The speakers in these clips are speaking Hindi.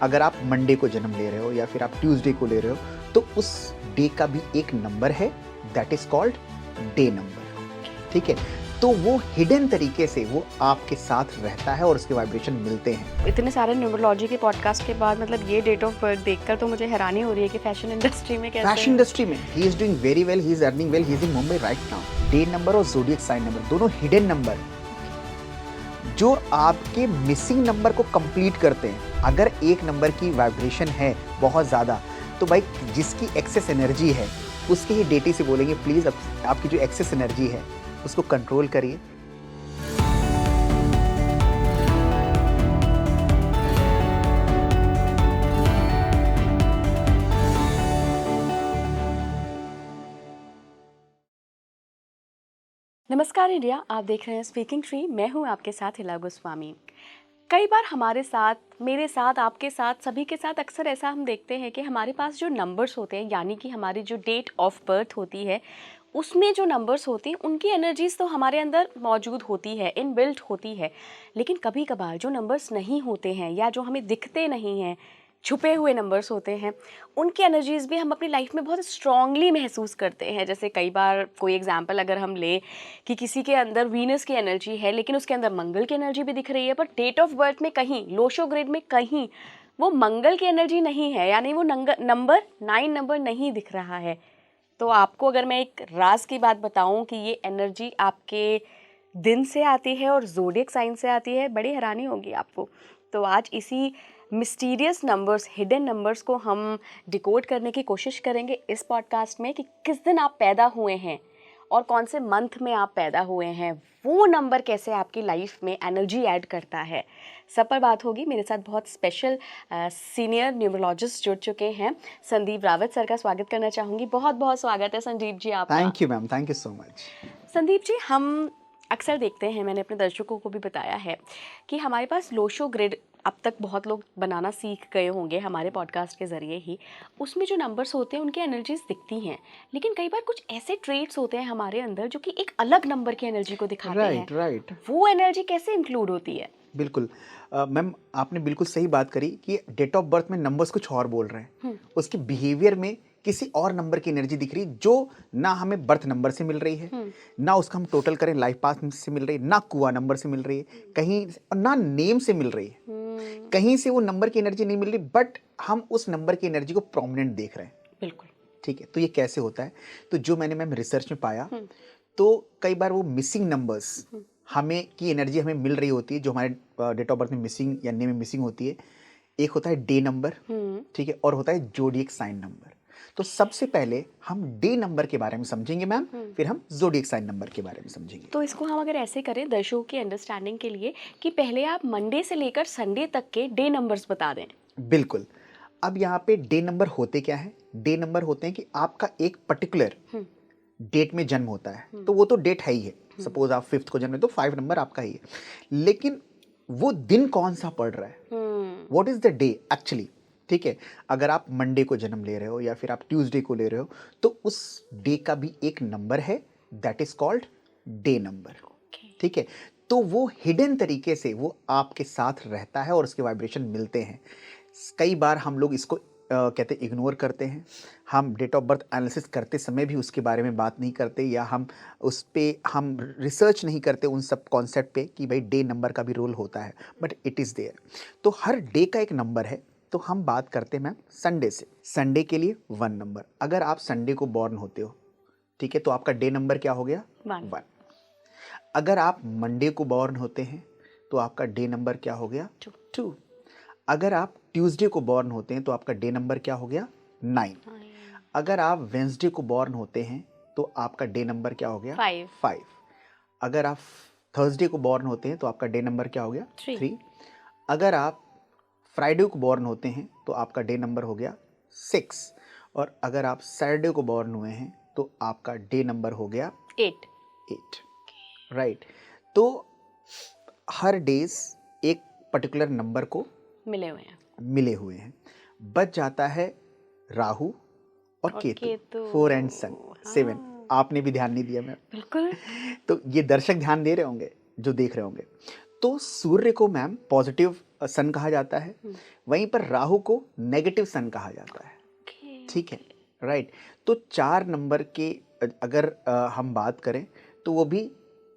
अगर आप मंडे को जन्म ले रहे हो या फिर आप ट्यूसडे को ले रहे हो, तो उस डे का भी एक नंबर है, that is called day number. ठीक है, तो वो हिडन तरीके से वो आपके साथ रहता है और उसके वाइब्रेशन मिलते हैं। इतने सारे न्यूमरोलॉजी के पॉडकास्ट के बाद मतलब ये डेट ऑफ बर्थ देखकर तो मुझे हैरानी हो रही है कि फैशन इंडस्ट्री में कैसे फैशन इंडस्ट्री में he is doing very well, he is earning well, he is in Mumbai right now. Day number और ज़ोडिएक साइन नंबर दोनों हिडन नंबर जो आपके मिसिंग नंबर को कंप्लीट करते हैं। अगर एक नंबर की वाइब्रेशन है बहुत ज़्यादा, तो भाई जिसकी एक्सेस एनर्जी है उसके ही डेटी से बोलेंगे प्लीज़ आपकी जो एक्सेस एनर्जी है उसको कंट्रोल करिए। नमस्कार इंडिया, आप देख रहे हैं स्पीकिंग ट्री। मैं हूं आपके साथ हिला गोस्वामी। कई बार हमारे साथ, मेरे साथ, आपके साथ, सभी के साथ अक्सर ऐसा हम देखते हैं कि हमारे पास जो नंबर्स होते हैं, यानी कि हमारी जो डेट ऑफ बर्थ होती है उसमें जो नंबर्स होती हैं उनकी एनर्जीज तो हमारे अंदर मौजूद होती है, इनबिल्ट होती है। लेकिन कभी कभार जो नंबर्स नहीं होते हैं या जो हमें दिखते नहीं हैं, छुपे हुए नंबर्स होते हैं, उनकी एनर्जीज़ भी हम अपनी लाइफ में बहुत स्ट्रांगली महसूस करते हैं। जैसे कई बार कोई एग्जांपल अगर हम लें कि किसी के अंदर वीनस की एनर्जी है लेकिन उसके अंदर मंगल की एनर्जी भी दिख रही है, पर डेट ऑफ बर्थ में कहीं लोशो ग्रिड में कहीं वो मंगल की एनर्जी नहीं है, यानी वो नंबर 9 नंबर नहीं दिख रहा है। तो आपको अगर मैं एक राज की बात बताऊं कि ये एनर्जी आपके दिन से आती है और ज़ोडिएक साइन से आती है, बड़ी हैरानी होगी आपको। तो आज इसी मिस्टीरियस नंबर्स, हिडन नंबर्स को हम डिकोड करने की कोशिश करेंगे इस पॉडकास्ट में कि किस दिन आप पैदा हुए हैं और कौन से मंथ में आप पैदा हुए हैं, वो नंबर कैसे आपकी लाइफ में एनर्जी ऐड करता है, सब पर बात होगी। मेरे साथ बहुत स्पेशल सीनियर न्यूमरोलॉजिस्ट जुड़ चुके हैं। संदीप रावत सर का स्वागत करना चाहूँगी। बहुत बहुत स्वागत है संदीप जी आपका। Thank you ma'am, thank you so much. Sandeep ji, हम अक्सर देखते हैं, मैंने अपने दर्शकों को भी बताया है कि हमारे पास लोशो ग्रिड अब तक बहुत लोग बनाना सीख गए होंगे हमारे पॉडकास्ट के ज़रिए ही। उसमें जो नंबर्स होते हैं उनकी एनर्जीज दिखती हैं, लेकिन कई बार कुछ ऐसे ट्रेट्स होते हैं हमारे अंदर जो कि एक अलग नंबर की एनर्जी को दिखाते हैं। राइट। वो एनर्जी कैसे इंक्लूड होती है? बिल्कुल मैम, आपने बिल्कुल सही बात करी कि डेट ऑफ बर्थ में नंबर्स कुछ और बोल रहे हैं, उसके बिहेवियर में किसी और नंबर की एनर्जी दिख रही है जो ना हमें बर्थ नंबर से मिल रही है, ना उसका हम टोटल करें लाइफ पाथ से मिल रही है, ना कुआ नंबर से मिल रही है कहीं, और ना नेम से मिल रही है। कहीं से वो नंबर की एनर्जी नहीं मिल रही, बट हम उस नंबर की एनर्जी को प्रोमिनेंट देख रहे हैं। बिल्कुल। ठीक है, तो ये कैसे होता है? तो जो मैंने मैम रिसर्च में पाया, तो कई बार वो मिसिंग नंबर्स हमें की एनर्जी हमें मिल रही होती है जो हमारे डेट ऑफ बर्थ में मिसिंग या नेम में मिसिंग होती है। एक होता है डे नंबर, ठीक है, और होता है जोडिएक साइन नंबर। तो सबसे पहले हम डे नंबर के बारे में समझेंगे मैम, फिर हम जोडिएक साइन नंबर के बारे में समझेंगे। तो इसको हम अगर ऐसे करें दर्शकों की अंडरस्टैंडिंग के लिए कि पहले आप मंडे से लेकर संडे तक के डे नंबर्स बता दें। बिल्कुल। अब यहाँ पे डे नंबर होते क्या है? डे नंबर होते हैं कि आपका एक पर्टिकुलर डेट में जन्म होता है, तो वो तो डेट है ही है। सपोज आप 5th को जन्म है तो 5 नंबर आपका ही है, लेकिन वो दिन कौन सा पड़ रहा है, what is the day actually. ठीक है, अगर आप मंडे को जन्म ले रहे हो या फिर आप ट्यूसडे को ले रहे हो, तो उस डे का भी एक नंबर है, that is called day number. ठीक है, तो वो हिडन तरीके से वो आपके साथ रहता है और उसके वाइब्रेशन मिलते हैं। कई बार हम लोग इसको कहते इग्नोर करते हैं, हम डेट ऑफ बर्थ एनालिसिस करते समय भी उसके बारे में बात नहीं करते, या हम उस पर हम रिसर्च नहीं करते उन सब कॉन्सेप्ट पे कि भाई डे नंबर का भी रोल होता है, बट इट इज़ देयर। तो हर डे का एक नंबर है। तो हम बात करते हैं मैम संडे से। संडे के लिए 1 नंबर। अगर आप संडे को बॉर्न होते हो, ठीक है, तो आपका डे नंबर क्या हो गया? 1। अगर आप मंडे को बॉर्न होते हैं तो आपका डे नंबर क्या हो गया? 2। अगर आप ट्यूसडे को बॉर्न होते हैं तो आपका डे नंबर क्या हो गया? 9। अगर आप वेंसडे को बॉर्न होते हैं तो आपका डे नंबर क्या हो गया? 5। अगर आप थर्सडे को बॉर्न होते हैं तो आपका डे नंबर क्या हो गया? 3। अगर आप फ्राइडे को बॉर्न होते हैं तो आपका डे नंबर हो गया 6। और अगर आप सैटरडे को बॉर्न हुए हैं तो आपका डे नंबर हो गया 8। राइट। तो हर डेज एक पर्टिकुलर नंबर को मिले हुए हैं। बच जाता है राहु और केतु, 4 एंड 7। आपने भी ध्यान नहीं दिया मैम। बिल्कुल। तो ये दर्शक ध्यान दे रहे होंगे जो देख रहे होंगे। तो सूर्य को मैम पॉजिटिव सन कहा जाता है, वहीं पर राहु को नेगेटिव सन कहा जाता है। ठीक है, राइट। तो 4 नंबर के अगर हम बात करें तो वो भी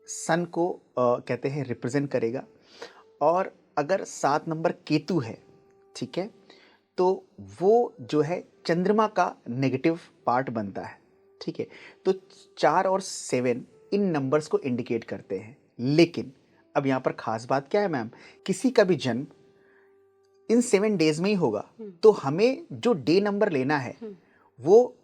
सन को कहते हैं रिप्रेजेंट करेगा। और अगर 7 नंबर केतु है, ठीक है, तो वो जो है चंद्रमा का नेगेटिव पार्ट बनता है। ठीक है, तो 4 और 7 इन नंबर्स को इंडिकेट करते हैं। लेकिन अब यहाँ पर खास बात क्या है मैम, किसी का भी जन्म इन 7 डेज में ही होगा, तो हमें जो डे नंबर लेना है वो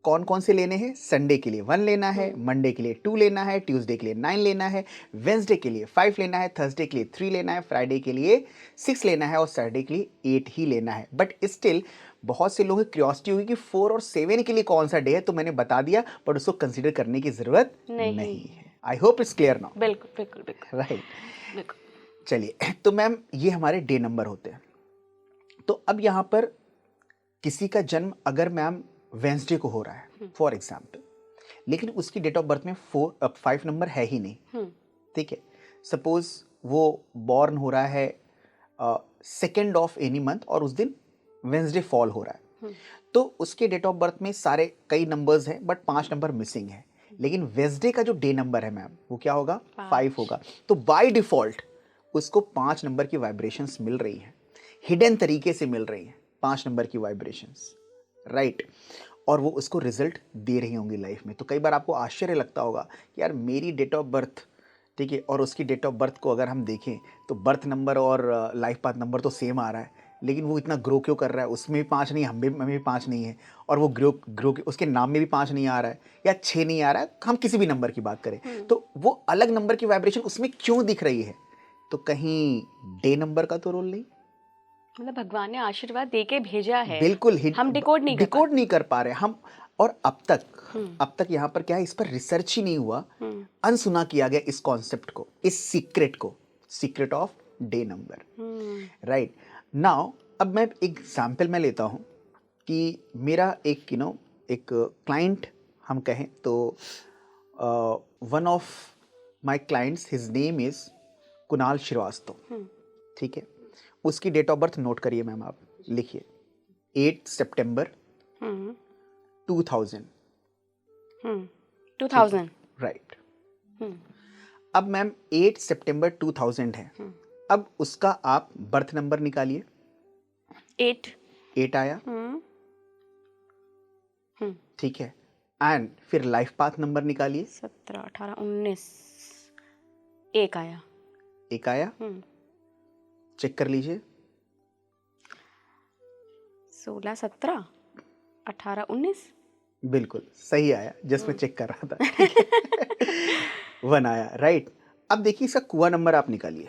कौन कौन से लेने हैं? संडे के लिए 1 लेना है, मंडे के लिए 2 लेना है, ट्यूसडे के लिए 9 लेना है, वेंसडे के लिए 5 लेना है, थर्सडे के लिए 3 लेना है, फ्राइडे के लिए 6 लेना है और सैटरडे के लिए 8 ही लेना है। बट स्टिल बहुत से लोगों की क्यूरियोसिटी होगी कि 4 और 7 के लिए कौन सा डे है, तो मैंने बता दिया, बट उसको कंसिडर करने की जरूरत नहीं है। I hope it's clear now. बिल्कुल बिल्कुल बिल्कुल राइट, बिल्कुल। चलिए, तो मैम ये हमारे डे नंबर होते हैं। तो अब यहाँ पर किसी का जन्म अगर मैम वेंसडे को हो रहा है फॉर एग्जाम्पल, लेकिन उसकी डेट ऑफ बर्थ में 5 नंबर है ही नहीं, ठीक है, सपोज वो बॉर्न हो रहा है 2nd ऑफ एनी मंथ और उस दिन वेंसडे फॉल हो रहा है, तो उसके डेट ऑफ बर्थ में सारे कई नंबर्स हैं बट 5 नंबर मिसिंग है। लेकिन वेंसडे का जो डे नंबर है मैम वो क्या होगा? 5 होगा। तो बाय डिफॉल्ट उसको 5 नंबर की वाइब्रेशंस मिल रही हैं, हिडन तरीके से मिल रही हैं 5 नंबर की वाइब्रेशंस, राइट। और वो उसको रिजल्ट दे रही होंगी लाइफ में। तो कई बार आपको आश्चर्य लगता होगा कि यार मेरी डेट ऑफ बर्थ, ठीक है, और उसकी डेट ऑफ बर्थ को अगर हम देखें तो बर्थ नंबर और लाइफ पाथ नंबर तो सेम आ रहा है, लेकिन वो इतना ग्रो क्यों कर रहा है? उसमें भी 5 नहीं, हमें भी 5 नहीं है, और वो ग्रो उसके नाम में भी 5 नहीं आ रहा है या 6 नहीं आ रहा है, हम किसी भी नंबर की बात करें तो वो अलग नंबर की वाइब्रेशन उसमें क्यों दिख रही है? तो कहीं डे नंबर का तो रोल नहीं? मतलब भगवान ने आशीर्वाद दे के भेजा है, बिल्कुल, हम डिकोड नहीं कर पा रहे हम। और अब तक यहाँ पर क्या है, इस पर रिसर्च ही नहीं हुआ, अनसुना किया गया इस कॉन्सेप्ट को, इस सीक्रेट को, secret of day number, right. Now अब मैं एक एग्जाम्पल में लेता हूँ कि मेरा एक एक क्लाइंट हम कहें तो one of my clients, his name is Kunal Srivastava, ठीक है। उसकी डेट ऑफ बर्थ नोट करिए मैम, आप लिखिए 8 सितंबर 2000, राइट। अब मैम 8 सितंबर 2000 है, अब उसका आप बर्थ नंबर निकालिए। 8 आया, ठीक है, एंड फिर लाइफ पाथ नंबर निकालिए। 17, 18, 19, 1 आया। 1 आया, चेक कर लीजिए। 16, 17, 18, 19 बिल्कुल सही आया, जस्ट मैं चेक कर रहा था। 1 आया, राइट। अब देखिए इसका कुआ नंबर आप निकालिए,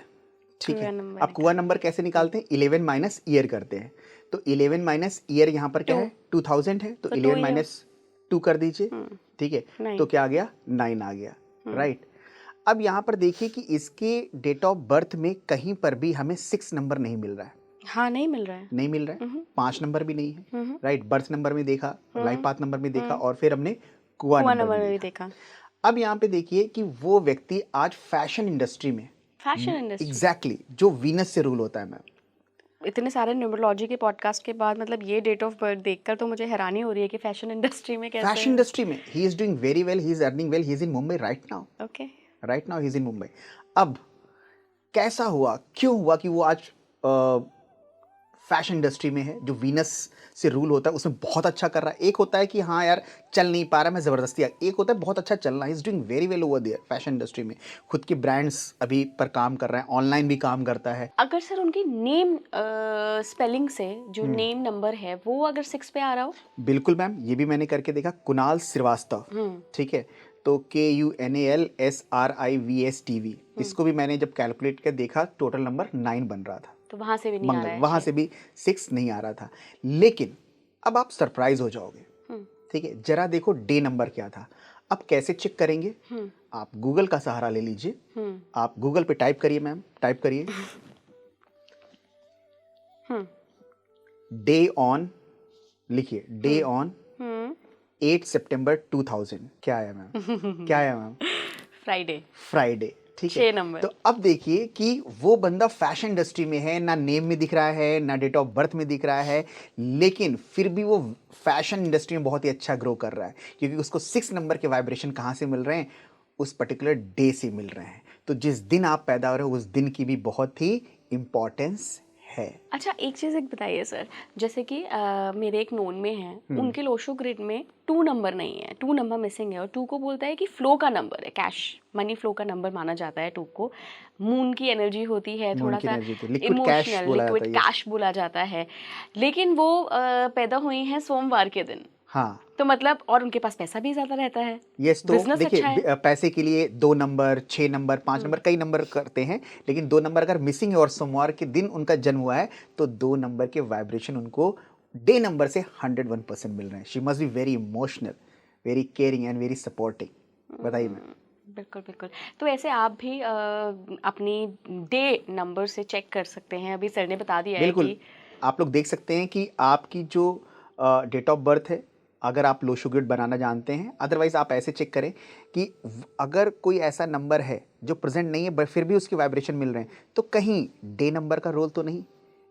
ठीक है। अब कुआ नंबर कैसे निकालते हैं? 11 माइनस ईयर करते हैं। तो 11 माइनस ईयर यहाँ पर क्या है? 2000 है, तो 11 माइनस 2 कर दीजिए, ठीक है, तो क्या आ गया? 9 आ गया, राइट। अब यहाँ पर देखिए कि इसके डेट ऑफ बर्थ में कहीं पर भी हमें 6 नंबर नहीं मिल रहा है। हाँ, नहीं मिल रहा है, नहीं मिल रहा है। 5 नंबर भी नहीं है, राइट। बर्थ नंबर में देखा, लाइफ पाथ नंबर में देखा, और फिर हमने कुआ नंबर में देखा। अब यहाँ पे देखिए कि वो व्यक्ति आज फैशन इंडस्ट्री में, एग्जैक्टली जो वीनस से रूल होता है मैम। इतने सारे न्यूमरोलॉजी के पॉडकास्ट के बाद मतलब ये डेट ऑफ बर्थ देखकर तो मुझे हैरानी हो रही है कि फैशन इंडस्ट्री में कैसे। फैशन इंडस्ट्री में he is doing very well, he is earning well, he is in Mumbai right now. Okay, right now he is in Mumbai. अब कैसा हुआ, क्यों हुआ कि वो आज फैशन इंडस्ट्री में है, जो वीनस से रूल होता है उसमें बहुत अच्छा कर रहा है। एक होता है कि हाँ यार चल नहीं पा रहा मैं ज़बरदस्ती, एक होता है बहुत अच्छा चलना। He is doing very well over their fashion industry में, खुद के ब्रांड्स अभी पर काम कर रहा है, ऑनलाइन भी काम करता है। अगर सर उनकी नेम स्पेलिंग से जो नेम नंबर है वो अगर 6 पे आ रहा हो? बिल्कुल मैम, ये भी मैंने करके देखा। कुणाल श्रीवास्तव, ठीक है, तो KUNALSRIVSTV, इसको भी मैंने जब कैलकुलेट कर देखा टोटल नंबर 9 बन रहा था, तो वहां से भी नहीं आ रहा है, वहां से भी 6 नहीं आ रहा था। लेकिन अब आप सरप्राइज हो जाओगे, ठीक है। जरा देखो डे नंबर क्या था। अब कैसे चेक करेंगे? आप गूगल का सहारा ले लीजिए। आप गूगल पे टाइप करिए मैम, टाइप करिए डे ऑन, लिखिए डे ऑन 8 सितंबर 2000। क्या आया मैम? क्या आया मैम? फ्राइडे। फ्राइडे, ठीक 6 है। नंबर। तो अब देखिए कि वो बंदा फैशन इंडस्ट्री में है, ना नेम में दिख रहा है, ना डेट ऑफ बर्थ में दिख रहा है, लेकिन फिर भी वो फैशन इंडस्ट्री में बहुत ही अच्छा ग्रो कर रहा है, क्योंकि उसको 6 नंबर के वाइब्रेशन कहाँ से मिल रहे हैं? उस पर्टिकुलर डे से मिल रहे हैं। तो जिस दिन आप पैदा हो रहे हो उस दिन की भी बहुत ही इंपॉर्टेंस है। अच्छा, एक चीज़ एक बताइए सर, जैसे कि मेरे एक नोन में हैं, उनके लोशो ग्रिड में 2 नंबर नहीं है, 2 नंबर मिसिंग है, और 2 को बोलता है कि फ्लो का नंबर है, कैश मनी फ्लो का नंबर माना जाता है 2 को। मून की एनर्जी होती है, मून थोड़ा की सा एनर्जी तो लिक्विड कैश इमोशनल, बोला लिक्विड जाता है, यस। कैश बोला जाता है, लेकिन वो पैदा हुई हैं सोमवार के दिन, हाँ, तो मतलब और उनके पास पैसा भी ज़्यादा रहता है, यस। तो बिजनेस देखिए अच्छा है। पैसे के लिए 2 नंबर, 6 नंबर, 5 नंबर, कई नंबर करते हैं, लेकिन 2 नंबर अगर मिसिंग है और सोमवार के दिन उनका जन्म हुआ है तो 2 नंबर के वाइब्रेशन उनको डे नंबर से 101% मिल रहे हैं। She must be very emotional, very caring and very supporting. बताइए मैम। बिल्कुल बिल्कुल। तो ऐसे आप भी अपनी डे नंबर से चेक कर सकते हैं, अभी सर ने बता दिया है बिल्कुल, कि आप लोग देख सकते हैं कि आपकी जो डेट ऑफ बर्थ है, अगर आप लोशो ग्रिड बनाना जानते हैं, अदरवाइज आप ऐसे चेक करें कि अगर कोई ऐसा नंबर है जो प्रेजेंट नहीं है बट फिर भी उसके वाइब्रेशन मिल रहे हैं, तो कहीं डे नंबर का रोल तो नहीं।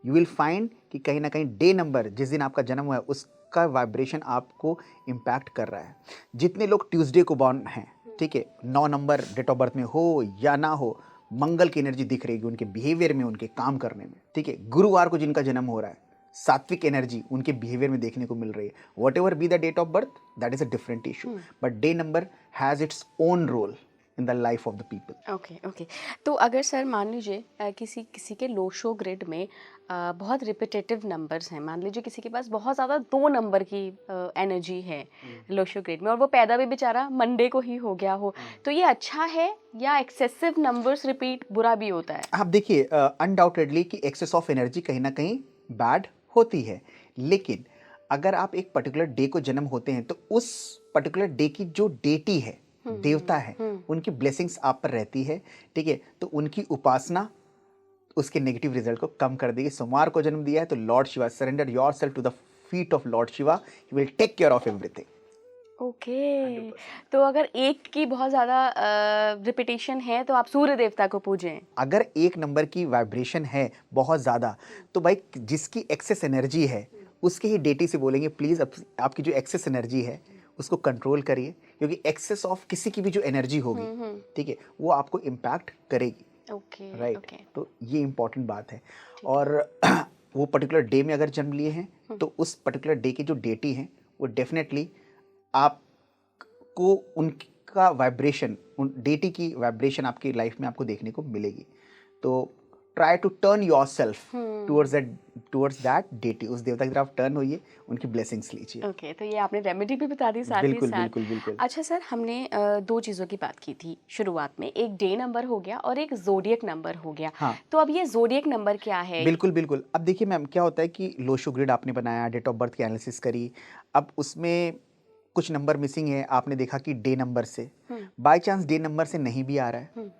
यू विल फाइंड कि कहीं ना कहीं डे नंबर जिस दिन आपका जन्म हुआ है उसका वाइब्रेशन आपको इम्पैक्ट कर रहा है। जितने लोग ट्यूसडे को बॉर्न हैं, ठीक है, 9 नंबर डेट ऑफ बर्थ में हो या ना हो, मंगल की एनर्जी दिख रहेगी उनके बिहेवियर में, उनके काम करने में, ठीक है। गुरुवार को जिनका जन्म हो रहा है, सात्विक एनर्जी उनके बिहेवियर में देखने को मिल रही है। Whatever be the date of birth, that is a different issue, but day number has its own role in the life of the people. Okay okay. तो अगर सर मान लीजिए किसी किसी के लोशो ग्रिड में बहुत रिपीटेटिव नंबर्स हैं, मान लीजिए किसी के पास बहुत ज़्यादा 2 नंबर की एनर्जी है लोशो ग्रिड में, और वो पैदा भी बेचारा मंडे को ही हो गया हो, तो ये अच्छा है या एक्सेसिव नंबर्स रिपीट बुरा भी होता है? आप देखिए अनडाउटेडली कि एक्सेस ऑफ एनर्जी कहीं ना कहीं बैड होती है, लेकिन अगर आप एक पर्टिकुलर डे को जन्म होते हैं तो उस पर्टिकुलर डे की जो डेटी है, देवता है, उनकी ब्लेसिंग्स आप पर रहती है, ठीक है। तो उनकी उपासना उसके नेगेटिव रिजल्ट को कम कर देगी। सोमवार को जन्म दिया है तो Lord Shiva, surrender yourself to the feet of Lord Shiva, he will take care of everything. Okay. तो अगर एक की बहुत ज़्यादा रिपीटेशन है तो आप सूर्य देवता को पूजें। अगर एक नंबर की वाइब्रेशन है बहुत ज़्यादा, तो भाई जिसकी एक्सेस एनर्जी है उसके ही डेटी से बोलेंगे प्लीज़ आपकी जो एक्सेस एनर्जी है उसको कंट्रोल करिए, क्योंकि एक्सेस ऑफ किसी की भी जो एनर्जी होगी, ठीक है, वो आपको इम्पैक्ट करेगी। Okay right, okay. तो ये इंपॉर्टेंट बात है। और वो पर्टिकुलर डे में अगर जन्म लिए हैं तो उस पर्टिकुलर डे की जो डेटी है वो डेफिनेटली आपको उनका वाइब्रेशन, उन डेटी की वाइब्रेशन आपकी लाइफ में आपको देखने को मिलेगी। तो try to turn yourself towards that deity, उस देवता की तरफ टर्न होइए, उनकी ब्लेसिंग्स लीजिए। ओके, तो ये आपने रेमेडी भी बता दी साथ ही बिल्कुल साथ। बिल्कुल बिल्कुल। अच्छा सर, हमने 2 चीज़ों की बात की थी शुरुआत में, एक डे नंबर हो गया और एक ज़ोडिएक नंबर हो गया। हाँ, तो अब ये ज़ोडिएक नंबर क्या है? बिल्कुल बिल्कुल। अब देखिए मैम, क्या होता है कि लोशो ग्रिड आपने बनाया, डेट ऑफ बर्थ की एनालिसिस करी, अब उसमें कुछ नंबर मिसिंग है, आपने देखा कि डे नंबर से, बाय चांस डे नंबर से नहीं भी आ रहा है,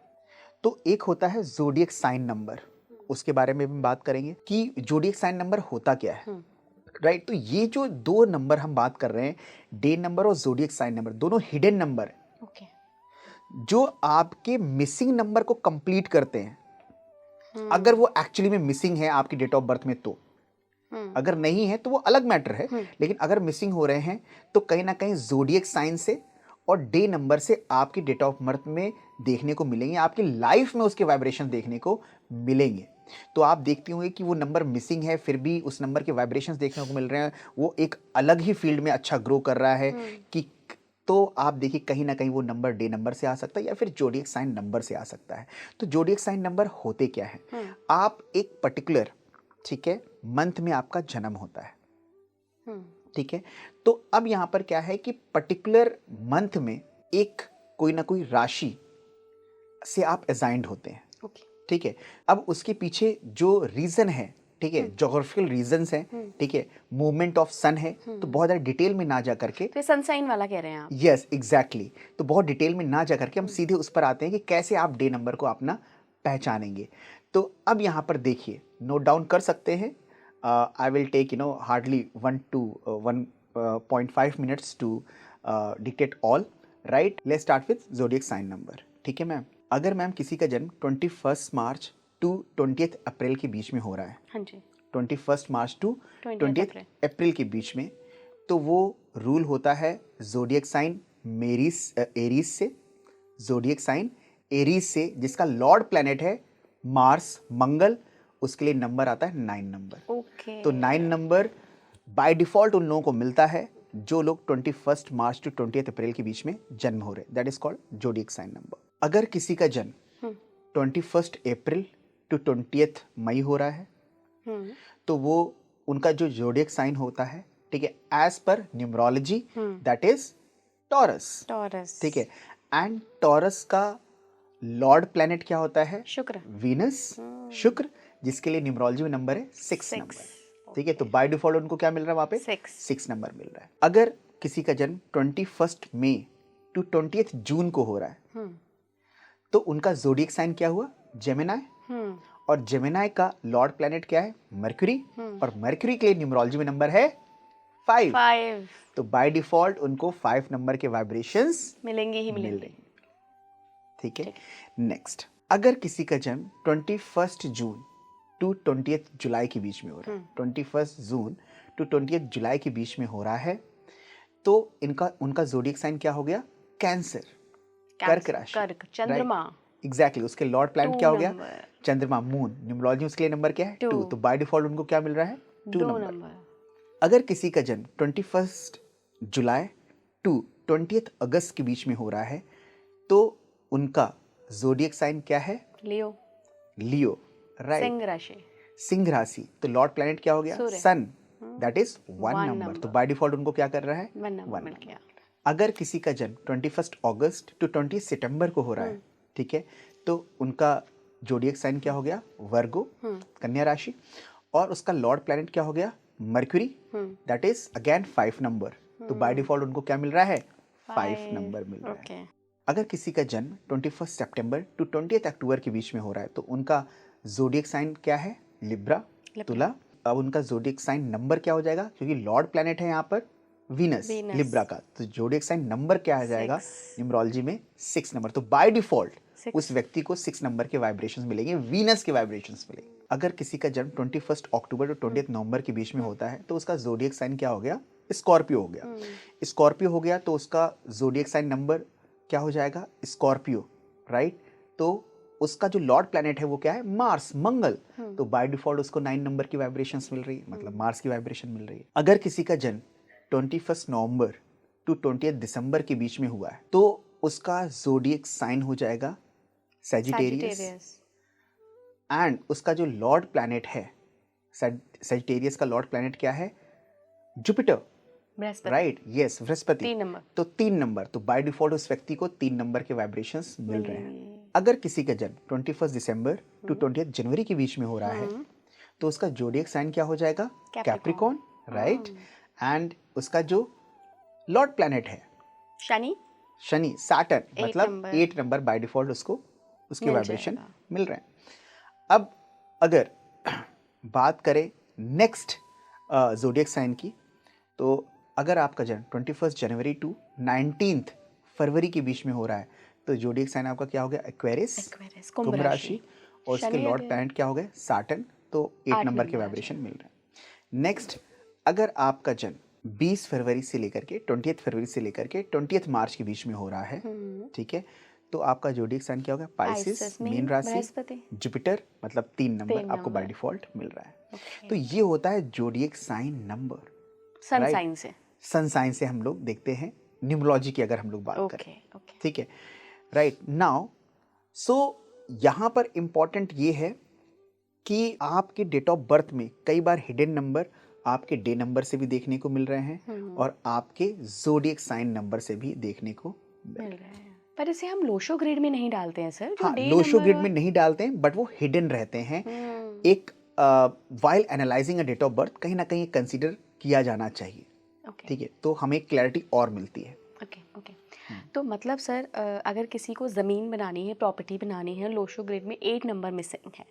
तो एक होता है ज़ोडिएक साइन नंबर, उसके बारे में भी बात करेंगे कि ज़ोडिएक साइन नंबर होता क्या है। राइट, तो ये जो 2 नंबर हम बात कर रहे हैं, डे नंबर और ज़ोडिएक साइन नंबर, दोनों हिडन नंबर है ओके। जो आपके मिसिंग नंबर को कंप्लीट करते हैं। अगर वो एक्चुअली में मिसिंग है आपकी डेट ऑफ बर्थ में तो, अगर नहीं है तो वो अलग मैटर है, लेकिन अगर मिसिंग हो रहे हैं तो कहीं ना कहीं ज़ोडिएक साइन से और डे नंबर से आपकी डेट ऑफ बर्थ में देखने को मिलेंगे, आपकी लाइफ में उसके वाइब्रेशन देखने को मिलेंगे। तो आप देखते होंगे कि वो नंबर मिसिंग है फिर भी उस नंबर के वाइब्रेशंस देखने को मिल रहे हैं, वो एक अलग ही फील्ड में अच्छा ग्रो कर रहा है कि, तो आप देखिए कहीं ना कहीं वो नंबर डे नंबर से आ सकता है या फिर जोडिएक साइन नंबर से आ सकता है। तो जोडिएक साइन नंबर होते क्या है? आप एक पर्टिकुलर, ठीक है, मंथ में आपका जन्म होता है, ठीक है, तो अब यहां पर क्या है कि पर्टिकुलर मंथ में एक कोई ना कोई राशि से आप असाइंड होते हैं, ठीक है। अब उसके पीछे जो रीजन है, ठीक है, जोग्राफिकल रीजंस हैं, ठीक है, मूवमेंट ऑफ सन है, तो बहुत ज़्यादा डिटेल में ना जा करके, तो सनसाइन वाला कह रहे हैं आप? यस एग्जैक्टली, तो बहुत डिटेल में ना जा करके हम सीधे उस पर आते हैं कि कैसे आप डे नंबर को अपना पहचानेंगे। तो अब यहाँ पर देखिए, नोट डाउन कर सकते हैं, I will take hardly 1 to 1.5 minutes to dictate all. Right, let's start with zodiac sign number, ठीक है मैम। अगर मैम किसी का जन्म 21 मार्च टू 20 अप्रैल के बीच में हो रहा है, हाँ जी, 21 मार्च टू 20 20 अप्रैल। अप्रैल के बीच में, तो वो रूल होता है जोडियक साइन एरीज से, जोडियक साइन एरीज से, जिसका लॉर्ड प्लैनेट है मार्स मंगल, उसके लिए नंबर आता है 9 नंबर। ओके। तो 9 नंबर बाय डिफॉल्ट उन लोगों को मिलता है जो लोग 21 मार्च टू 20 अप्रैल के बीच में जन्म हो रहे, that is called zodiac sign number. अगर किसी का जन्म 21 अप्रैल टू 20 मई हो रहा है, तो वो उनका जो जोडियक साइन होता है, ठीक है, as per numerology that is Taurus. Taurus. ठीक है, एंड टॉरस का लॉर्ड प्लैनेट क्या होता है? शुक्र। वीनस, शुक्र, जिसके लिए न्यूमरोलॉजी में नंबर है 6 नंबर। ठीक है, तो बाय डिफॉल्ट उनको क्या मिल रहा है वहां पे? 6 नंबर मिल रहा है। अगर किसी का जन्म 21 मई टू 20 जून को हो रहा है, तो उनका जोडियक साइन क्या हुआ? जेमिनाई। और जेमिनाई का लॉर्ड प्लैनेट क्या है? मर्क्यूरी। और मर्क्यूरी के लिए न्यूमरोलॉजी में नंबर है 5। तो बाय डिफॉल्ट उनको 5 नंबर के वाइब्रेशंस मिलेंगे ही मिल मिलेंगे। रही। ठीक है, नेक्स्ट, अगर किसी का जन्म 21 जून टू 20 जुलाई के बीच में हो रहा है, 21 जून टू 20 जुलाई के बीच में हो रहा है, तो उनका जोडियक साइन क्या हो गया? कैंसर, कर्क राशि। कर्क, चंद्रमा। एग्जैक्टली, उसके लॉर्ड प्लैनेट क्या हो गया? नंबर। चंद्रमा, मून, न्यूमरोलॉजी उसके लिए नंबर क्या है? 2। तो बाय डिफॉल्ट उनको क्या मिल रहा है? 2 नंबर। अगर किसी का जन्म 21 जुलाई टू 20 अगस्त के बीच में हो रहा है, तो उनका जोडियक साइन क्या है? लियो। लियो, राइट, सिंह राशि। सिंह राशि। तो लॉर्ड प्लैनेट क्या हो गया? सूर्य। Sun, that is 1 One number. number। तो बाय डिफॉल्ट उनको क्या कर रहा है? 1 नंबर 1 मिल नंबर। गया। अगर किसी का जन्म 21 अगस्त टू 20 सितंबर को हो रहा है, ठीक है, तो उनका जोडियक साइन क्या हो गया? वर्गो, कन्या राशि। और उसका लॉर्ड प्लैनेट क्या हो गया? Mercury, that is again 5 number. तो बाय डिफॉल्ट उनको क्या मिल रहा है? 5 नंबर मिल रहा है। अगर किसी का जन्म 21 सितंबर टू 20 अक्टूबर के बीच में हो रहा है, तो उनका जोडियक साइन क्या है? लिब्रा, तुला। अब उनका जोडियक साइन नंबर क्या हो जाएगा? क्योंकि लॉर्ड प्लैनेट है यहाँ पर वीनस, लिब्रा का, तो जोडियक साइन नंबर क्या आ जाएगा न्यूमरोलॉजी में? 6 नंबर। तो बाय डिफॉल्ट उस व्यक्ति को 6 नंबर के वाइब्रेशंस मिलेंगे, वीनस के वाइब्रेशंस मिलेंगे। अगर किसी का जन्म 21 अक्टूबर टू 20 नवंबर के बीच में होता है, तो उसका जोडियक साइन क्या हो गया? स्कॉर्पियो हो गया। स्कॉर्पियो हो गया तो उसका जोडियक साइन नंबर क्या हो जाएगा? Scorpio, right. तो उसका जो लॉर्ड प्लैनेट है वो क्या है? मार्स, मंगल। तो बाय डिफॉल्ट उसको 9 नंबर की वाइब्रेशंस मिल रही है, मतलब मार्स की वाइब्रेशन मिल रही है। अगर किसी का जन्म 21 नवंबर टू 20 दिसंबर के बीच में हुआ है, तो उसका जोडियक साइन हो जाएगा सैजिटेरियस। एंड उसका जो लॉर्ड प्लैनेट है सैजिटेरियस का लॉर्ड प्लैनेट क्या है? Jupiter, right, yes, Brihaspati. 3 number. तो 3 नंबर। तो बाय डिफॉल्ट उस व्यक्ति को 3 नंबर के वाइब्रेशंस मिल रहे हैं। अगर किसी का जन्म 21 दिसंबर टू 20 जनवरी के बीच में हो रहा है, तो उसका जोडियक साइन क्या हो जाएगा? Capricorn, right. एंड उसका जो लॉर्ड प्लैनेट है शनि, सैटर्न, मतलब 8 नंबर बाय डिफॉल्ट उसको उसकी वाइब्रेशन मिल रहे हैं। अब अगर बात करें नेक्स्ट जोडियक साइन की, तो अगर आपका जन्म 21 जनवरी टू 19 फरवरी के बीच में हो रहा है, तो जोडियक साइन आपका क्या हो गया? एक्वेरियस, कुंभ राशि। और उसके लॉर्ड प्लैनेट क्या हो गए? सैटर्न। तो 8 नंबर के वाइब्रेशन मिल रहे हैं। नेक्स्ट, अगर आपका जन्म 20 फरवरी से लेकर के 20 फरवरी से लेकर के 20 मार्च के बीच में हो रहा है, ठीक है, तो आपका जोडियक साइन क्या होगा? पाइसिस, मीन राशि, जुपिटर, मतलब 3 नंबर आपको बाय डिफॉल्ट मिल रहा है। तो ये होता है zodiac sign number. Sun sign से, सन साइन से हम लोग देखते हैं न्यूमरोलॉजी की अगर हम लोग बात करें, ठीक है, राइट। नाउ सो यहाँ पर इंपॉर्टेंट ये है कि आपके डेट ऑफ बर्थ में कई बार हिडन नंबर आपके डे नंबर से भी देखने को मिल रहे हैं और आपके जोडियक साइन नंबर से भी देखने को मिल रहे हैं। पर इसे हम लोशो ग्रिड में नहीं डालते हैं सर? हाँ, लोशो ग्रिड में नहीं डालते हैं, बट वो हिडन रहते हैं। एक while analysing a date of birth कहीं ना कहीं कंसीडर किया जाना चाहिए, ठीक है, तो हमें क्लैरिटी और मिलती है। ओके। तो मतलब सर, अगर किसी को ज़मीन बनानी है, प्रॉपर्टी बनानी है, लोशो ग्रिड में 8 नंबर मिसिंग है,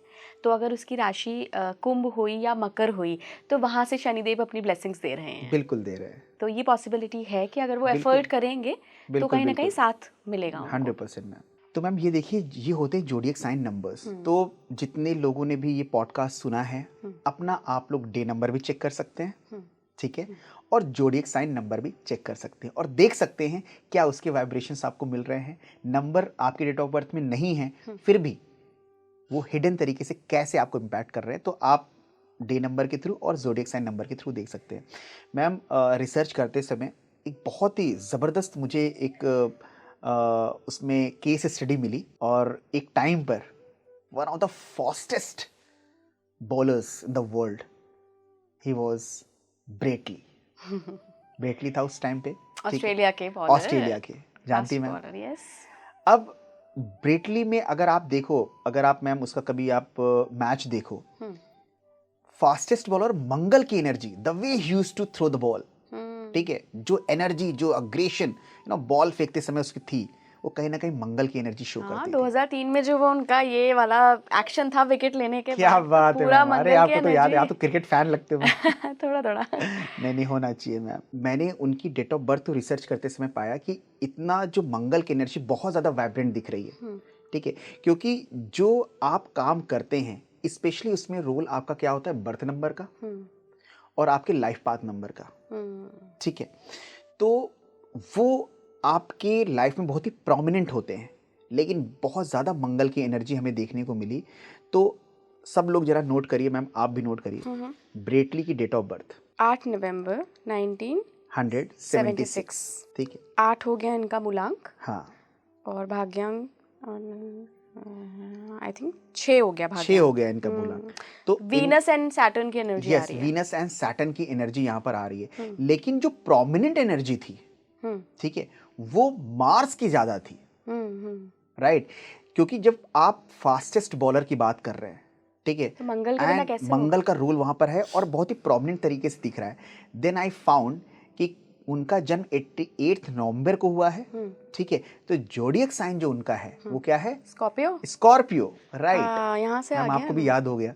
तो अगर उसकी राशि कुंभ हुई या मकर हुई, तो वहाँ से शनिदेव अपनी ब्लेसिंग्स दे रहे हैं? बिल्कुल दे रहे हैं। तो ये पॉसिबिलिटी है कि अगर वो एफर्ट करेंगे तो कहीं ना कहीं साथ मिलेगा उनको। 100% मैम। तो मैम ये देखिए, ये होते हैं जोडियक साइन नंबर्स। तो जितने लोगों ने भी ये पॉडकास्ट सुना है, अपना आप लोग डे नंबर भी चेक कर सकते हैं, ठीक है, और जोडियक साइन नंबर भी चेक कर सकते हैं और देख सकते हैं क्या उसके वाइब्रेशंस आपको मिल रहे हैं। नंबर आपके डेट ऑफ बर्थ में नहीं है, फिर भी वो हिडन तरीके से कैसे आपको इम्पैक्ट कर रहे हैं, तो आप डे नंबर के थ्रू और जोडियक साइन नंबर के थ्रू देख सकते हैं। मैम रिसर्च करते समय एक बहुत ही ज़बरदस्त मुझे एक उसमें केस स्टडी मिली, और एक टाइम पर one of the fastest bowlers in the world, he was Brett Lee. Brett Lee था उस टाइम पे, ऑस्ट्रेलिया के बॉलर, ऑस्ट्रेलिया के, जानती मैम। यस। अब ब्रेटली में अगर आप देखो, अगर आप मैम उसका कभी आप मैच देखो, फास्टेस्ट बॉलर, मंगल की energy, the way he used to throw the ball, ठीक है, जो एनर्जी, जो अग्रेशन बॉल फेंकते समय उसकी थी, वो कहीं ना कहीं मंगल की एनर्जी शो करती थी। 2003 में जो वो उनका ये वाला एक्शन था विकेट लेने के क्या बाद, बात है पूरा मैम, अरे मंगल आपको की तो याद है, आप एनर्जी। तो क्रिकेट फैन लगते हो मैम। थोड़ा थोड़ा। नहीं होना चाहिए मैम। मैंने उनकी डेट ऑफ बर्थ रिसर्च करते समय पाया कि इतना जो मंगल की एनर्जी बहुत ज़्यादा वाइब्रेंट दिख रही है, ठीक है, क्योंकि जो आप काम करते हैं, स्पेशली उसमें रोल आपका क्या होता है, बर्थ नंबर का और आपके लाइफ पाथ नंबर का, ठीक है, तो वो आपके लाइफ में बहुत ही प्रोमिनेंट होते हैं, लेकिन बहुत ज़्यादा मंगल की एनर्जी हमें देखने को मिली। तो सब लोग जरा नोट करिए मैम, आप भी नोट करिए, ब्रेटली की डेट ऑफ बर्थ 8 नवंबर 1976, ठीक है, 8 हो गया इनका मूलांक, हाँ, और भाग्यांक आई थिंक 6 हो गया, 6 हो गया इनका मूलांक। तो वीनस एंड सैटर्न की एनर्जी आ यस, रही है। वीनस एंड सैटर्न की एनर्जी यहाँ पर आ रही है, लेकिन जो प्रोमिनेंट एनर्जी थी, ठीक है, वो मार्स की ज्यादा थी, राइट, क्योंकि जब आप फास्टेस्ट बॉलर की बात कर रहे हैं, ठीक है, तो मंगल के बिना कैसे मंगल का रूल वहां पर है और बहुत ही प्रोमिनेंट तरीके से दिख रहा है। देन आई फाउंड कि उनका जन्म 88 नवंबर को हुआ है, ठीक है, तो जोडियक साइन जो उनका है वो क्या है, स्कॉर्पियो। स्कॉर्पियो, राइट, यहाँ से आ मैम गया आपको भी याद हो गया।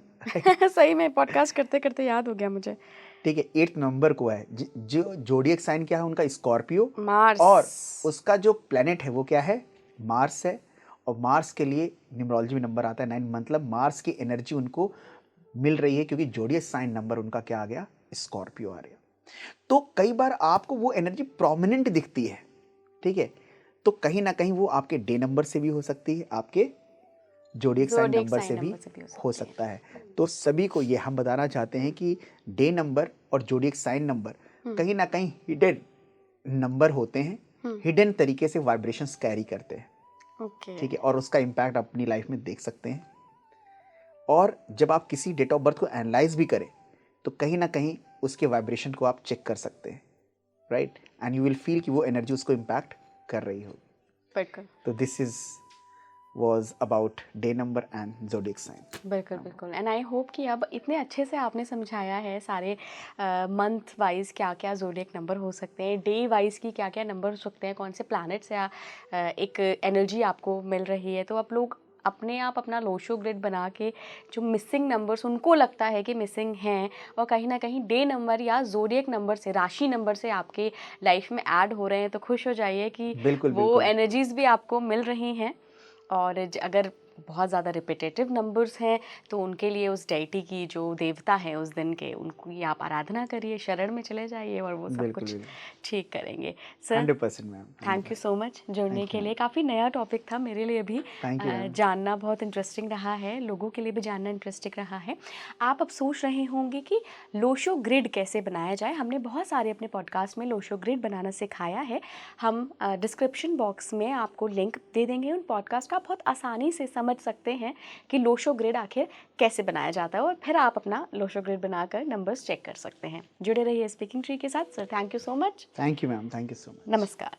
सही में पॉडकास्ट करते करते याद हो गया मुझे, ठीक है, 8 नवंबर को है। जो जोडियक साइन क्या है उनका, स्कॉर्पियो, मार्स, और उसका जो प्लेनेट है वो क्या है, मार्स है, और मार्स के लिए न्यूमरोलॉजी में नंबर आता है 9, मतलब मार्स की एनर्जी उनको मिल रही है, क्योंकि जोडियक साइन नंबर उनका क्या आ गया, स्कॉर्पियो आ गया। तो कई बार आपको वो एनर्जी प्रोमिनेंट दिखती है, ठीक है, तो कहीं ना कहीं वो आपके डे नंबर से भी हो सकती है, आपके जोडियक साइन नंबर से भी हो सकता है। तो सभी को ये हम बताना चाहते हैं कि डे नंबर और जोडियक साइन नंबर कहीं ना कहीं हिडन नंबर होते हैं, हिडन तरीके से वाइब्रेशंस कैरी करते हैं, ठीक है, और उसका इम्पैक्ट अपनी लाइफ में देख सकते हैं। और जब आप किसी डेट ऑफ बर्थ को एनालाइज भी करें, तो कहीं ना कहीं उसके वाइब्रेशन को आप चेक कर सकते हैं, right, and you will feel कि वो एनर्जी उसको इम्पैक्ट कर रही होगी। तो this is was about day number and zodiac sign. बिल्कुल बिल्कुल, एंड आई होप कि अब इतने अच्छे से आपने समझाया है सारे मंथ वाइज क्या क्या जोडियक नंबर हो सकते हैं, डे वाइज की क्या क्या नंबर हो सकते हैं, कौन से प्लैनेट से एक एनर्जी आपको मिल रही है। तो आप लोग अपने आप अपना लोशो ग्रिड बना के जो मिसिंग नंबर्स उनको लगता है कि मिसिंग हैं, और कहीं ना कहीं डे नंबर या जोडियक नंबर से, राशि नंबर से आपके लाइफ में ऐड हो रहे हैं, तो खुश हो जाइए कि वो एनर्जीज भी आपको मिल रही हैं। और अगर बहुत ज़्यादा रिपीटेटिव नंबर्स हैं तो उनके लिए उस डेटी की जो देवता है उस दिन के, उनकी आप आराधना करिए, शरण में चले जाइए और वो सब कुछ ठीक करेंगे। Sir 100% ma'am, thank you so much जुड़ने के लिए। काफ़ी नया टॉपिक था मेरे लिए भी, जानना बहुत इंटरेस्टिंग रहा है, लोगों के लिए भी जानना इंटरेस्टिंग रहा है। आप अब सोच रहे होंगे कि लोशो ग्रिड कैसे बनाया जाए। हमने बहुत सारे अपने पॉडकास्ट में लोशो ग्रिड बनाना सिखाया है, हम डिस्क्रिप्शन बॉक्स में आपको लिंक दे देंगे उन पॉडकास्ट का, आप बहुत आसानी से समझ सकते हैं कि लोशो ग्रिड आखिर कैसे बनाया जाता है, और फिर आप अपना लोशो ग्रिड बनाकर नंबर्स चेक कर सकते हैं। जुड़े रहिए स्पीकिंग ट्री के साथ। Sir thank you so much. Thank you ma'am, thank you so much. नमस्कार।